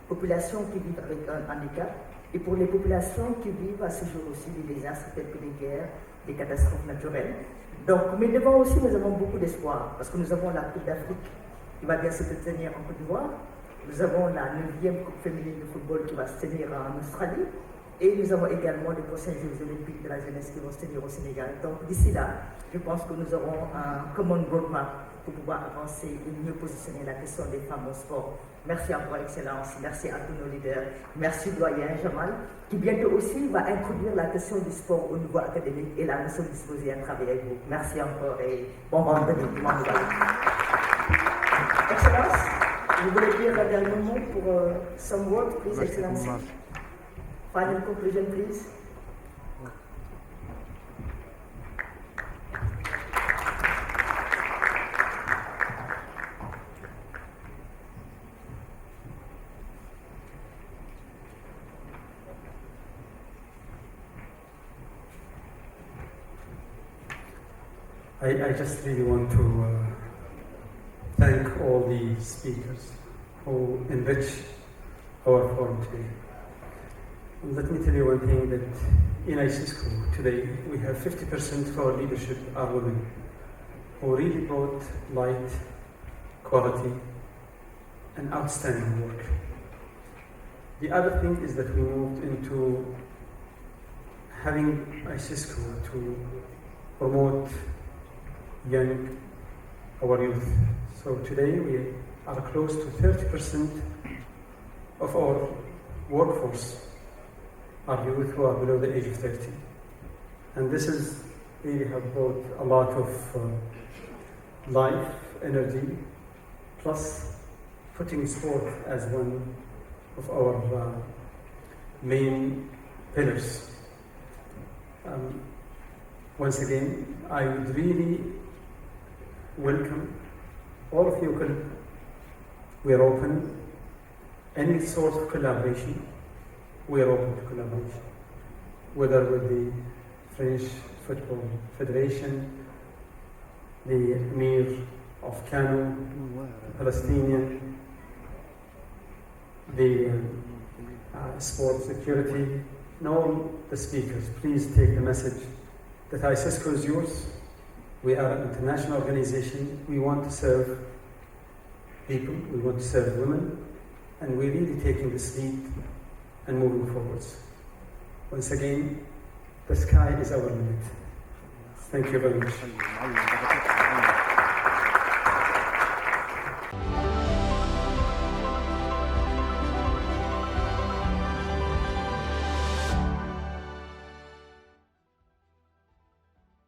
populations qui vivent avec un handicap et pour les populations qui vivent à ce jour aussi des désastres tels que des guerres, des catastrophes naturelles. Donc, mais devant aussi, nous avons beaucoup d'espoir parce que nous avons la Coupe d'Afrique qui va bien se tenir en Côte d'Ivoire. Nous avons la 9e Coupe féminine de football qui va se tenir en Australie. Et nous avons également les prochains Jeux olympiques de la jeunesse qui vont se tenir au Sénégal. Donc d'ici là, je pense que nous aurons un common roadmap pour pouvoir avancer et mieux positionner la question des femmes au sport. Merci encore, Excellence. Merci à tous nos leaders. Merci, doyen Jamal, qui bientôt aussi va introduire la question du sport au niveau académique. Et là, nous sommes disposés à travailler avec vous. Merci encore et bon vendredi. Excellence, vous voulez dire un dernier mot pour some words, please, Excellence? Final conclusion, please. I just really want to thank all the speakers who enrich our forum today. And let me tell you one thing, that in ICESCO today we have 50% of our leadership are women who really brought light, quality and outstanding work. The other thing is that we moved into having ICESCO to promote our youth. So today we are close to 30% of our workforce are youth who are below the age of 30. And this is really have brought a lot of life, energy, plus putting sport as one of our main pillars. Once again, I would really welcome all of you. We are open, any sort of collaboration, we are open to collaboration, whether with the French Football Federation, the Emir of Kano, Palestinian, the sport security, and all the speakers. Please take the message that ICESCO is yours. We are an international organization. We want to serve people, we want to serve women, and we're really taking this lead and moving forwards. Once again, the sky is our limit. Thank you very much.